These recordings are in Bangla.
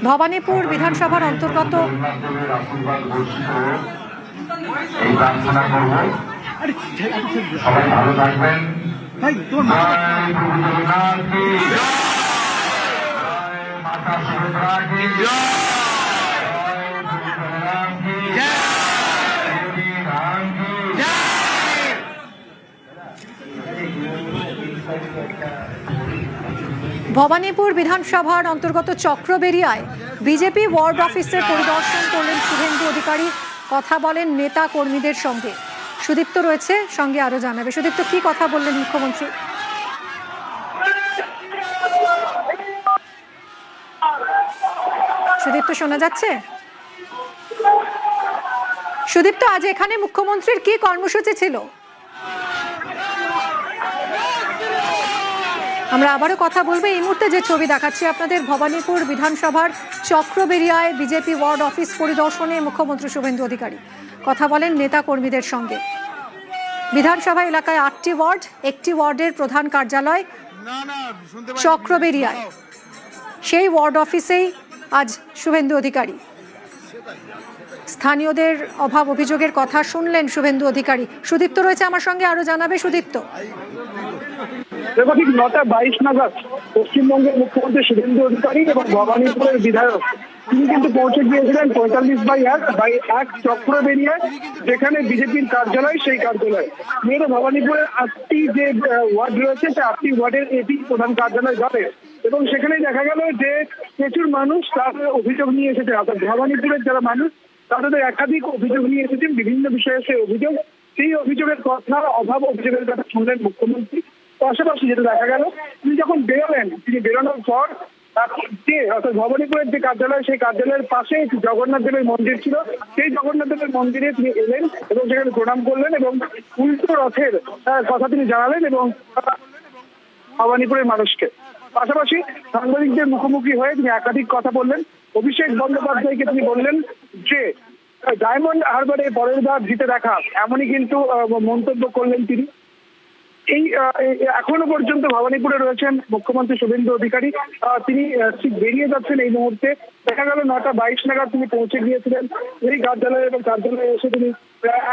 ভবানীপুর বিধানসভার অন্তর্গত ভবানীপুর বিধানসভার অন্তর্গত চক্রবেড়িয়ায় বিজেপি ওয়ার্ড অফিসের পরিদর্শন করলেন শুভেন্দু অধিকারী। কথা বলেন নেতা কর্মীদের সঙ্গে। সুদীপ্ত রয়েছে সঙ্গে, আরো জানাবে। সুদীপ্ত, কি কথা বললেন মুখ্যমন্ত্রী? সুদীপ্ত, শোনা যাচ্ছে? সুদীপ্ত, আজ এখানে মুখ্যমন্ত্রীর কি কর্মসূচি ছিল? আমরা আবারও কথা বলবো। এই মুহূর্তে যে ছবি দেখাচ্ছি আপনাদের, ভবানীপুর বিধানসভার চক্রবেড়িয়ায় বিজেপি ওয়ার্ড অফিস পরিদর্শনে মুখ্যমন্ত্রী শুভেন্দু অধিকারী কথা বলেন নেতা কর্মীদের সঙ্গে। বিধানসভা এলাকায় ৮টি ওয়ার্ড, একটি ওয়ার্ডের প্রধান কার্যালয় চক্রবেড়িয়ায়, সেই ওয়ার্ড অফিসেই আজ শুভেন্দু অধিকারী। স্থানীয়দের অভাব অভিযোগের কথা শুনলেন শুভেন্দু অধিকারী। সুদীপ্ত রয়েছে আমার সঙ্গে, আরো জানাবে। সুদীপ্ত, দেখো, ঠিক ৯:২২ নাগাদ পশ্চিমবঙ্গের মুখ্যমন্ত্রী শুভেন্দু অধিকারী এবং ভবানীপুরের বিধায়ক তিনি কিন্তু পৌঁছে গিয়েছিলেন ৪৫/১ চক্রবেড়িয়ায়, যেখানে বিজেপির কার্যালয়, সেই কার্যালয় মেয়ের ভবানীপুরের ৮টি যে ওয়ার্ড রয়েছে, সেই ৮টি ওয়ার্ডের এটি প্রধান কার্যালয় যাবে। এবং সেখানে দেখা গেল যে প্রচুর মানুষ তাদের অভিযোগ নিয়ে এসেছে। অর্থাৎ ভবানীপুরের যারা মানুষ তাদের একাধিক অভিযোগ নিয়ে এসেছেন, বিভিন্ন বিষয়ে সেই অভিযোগ, সেই অভিযোগের কথা, অভাব অভিযোগের কথা শুনলেন মুখ্যমন্ত্রী। পাশাপাশি যেটা দেখা গেল, তিনি যখন বেরোলেন, তিনি বেরোনোর পর অর্থাৎ ভবানীপুরের যে কার্যালয়, সেই কার্যালয়ের পাশে জগন্নাথ দেবের মন্দির ছিল, সেই জগন্নাথ দেবের মন্দিরে তিনি এলেন এবং সেখানে প্রণাম করলেন এবং উল্টো রথের কথা তিনি জানালেন এবং ভবানীপুরের মানুষকে। পাশাপাশি সাংবাদিকদের মুখোমুখি হয়ে তিনি একাধিক কথা বললেন। অভিষেক বন্দ্যোপাধ্যায়কে তিনি বললেন যে ডায়মন্ড হারবারে পরের বার জিতে দেখা, এমনই কিন্তু মন্তব্য করলেন তিনি। এই এখনো পর্যন্ত ভবানীপুরে রয়েছেন মুখ্যমন্ত্রী শুভেন্দু অধিকারী। তিনি ঠিক বেরিয়ে যাচ্ছেন এই মুহূর্তে। দেখা গেল ৯:২২ নাগাদ তিনি পৌঁছে গিয়েছিলেন এই কার্যালয়ে এবং কার্যালয়ে এসে তিনি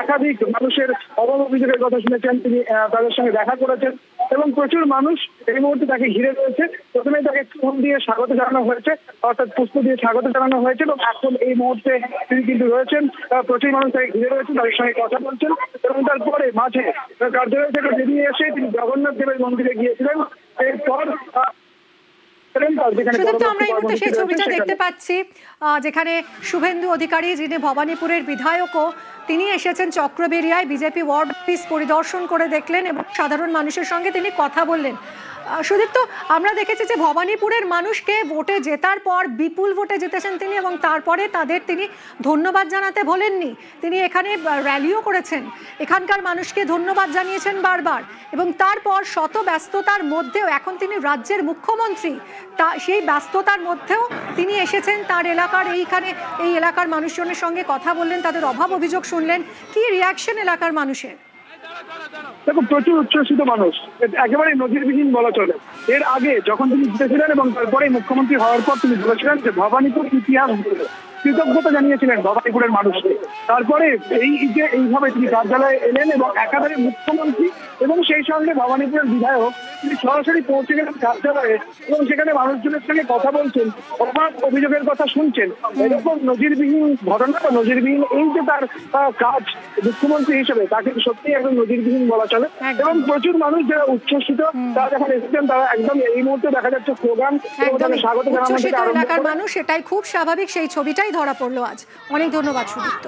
একাধিক মানুষের অভাব অভিযোগের কথা শুনেছেন। তিনি তাদের সঙ্গে দেখা করেছেন এবং প্রচুর মানুষ এই মুহূর্তে তাকে ঘিরে রয়েছে। প্রথমে তাকে ফুল দিয়ে স্বাগত জানানো হয়েছে, অর্থাৎ পুষ্প দিয়ে স্বাগত জানানো হয়েছে এবং এখন এই মুহূর্তে তিনি কিন্তু রয়েছেন। প্রচুর মানুষ তাকে ঘিরে রয়েছেন, তাদের সঙ্গে কথা বলছেন এবং তারপরে মাঝে কার্যালয় থেকে বেরিয়ে এসে তিনি জগন্নাথ দেবের মন্দিরে গিয়েছিলেন। এরপর আমরা এই মুহূর্তে সেই ছবিটা দেখতে পাচ্ছি, যেখানে শুভেন্দু অধিকারী, যিনি ভবানীপুরের বিধায়কও, তিনি এসেছেন চক্রবেড়িয়ায়। বিজেপি ওয়ার্ড অফিস পরিদর্শন করে দেখলেন এবং সাধারণ মানুষের সঙ্গে তিনি কথা বললেন। সুদীপ্ত, আমরা দেখেছি যে ভবানীপুরের মানুষকে ভোটে জেতার পর বিপুল ভোটে জিতেছেন তিনি এবং তারপরে তাদের তিনি ধন্যবাদ জানাতে ভোলেননি। তিনি এখানে র্যালিও করেছেন, এখানকার মানুষকে ধন্যবাদ জানিয়েছেন বারবার এবং তারপর শত ব্যস্ততার মধ্যেও, এখন তিনি রাজ্যের মুখ্যমন্ত্রী, সেই ব্যস্ততার মধ্যেও তিনি এসেছেন তার এলাকার এই এলাকার মানুষজনের সঙ্গে কথা বললেন, তাদের অভাব অভিযোগ শুনলেন। কি রিয়াকশন এলাকার মানুষের? দেখো, প্রচুর উচ্ছ্বসিত মানুষ, একেবারে নজিরবিহীন বলা চলে। এর আগে যখন তিনি জিতেছিলেন এবং তারপরে মুখ্যমন্ত্রী হওয়ার পর তিনি বলেছিলেন যে ভবানীপুর ইতিহাস, কৃতজ্ঞতা জানিয়েছিলেন ভবানীপুরের মানুষকে। তারপরে এইভাবে তিনি কার্যালয়ে এলেন এবং একাধারে মুখ্যমন্ত্রী এবং সেই সঙ্গে ভবানীপুরের বিধায়ক তিনি সরাসরি পৌঁছে গেলেন কার্যালয়ে এবং সেখানে মানুষজনের সঙ্গে কথা বলছেন, অভাব অভিযোগের কথা শুনছেন। এরকম নজিরবিহীন ঘটনা বা নজিরবিহীন এই যে তার কাজ মুখ্যমন্ত্রী হিসেবে, তাকে সত্যি একদম নজিরবিহীন বলা চলে। এবং প্রচুর মানুষ যারা উচ্ছ্বসিত, তারা যখন এসেছেন, তারা একদম এই মুহূর্তে দেখা যাচ্ছে স্লোগান স্বাগত জানানো থেকে আরম্ভ করে মানুষ, এটাই খুব স্বাভাবিক। সেই ছবিটাই ধরা পড়লো আজ। অনেক ধন্যবাদ সুদীপ্ত।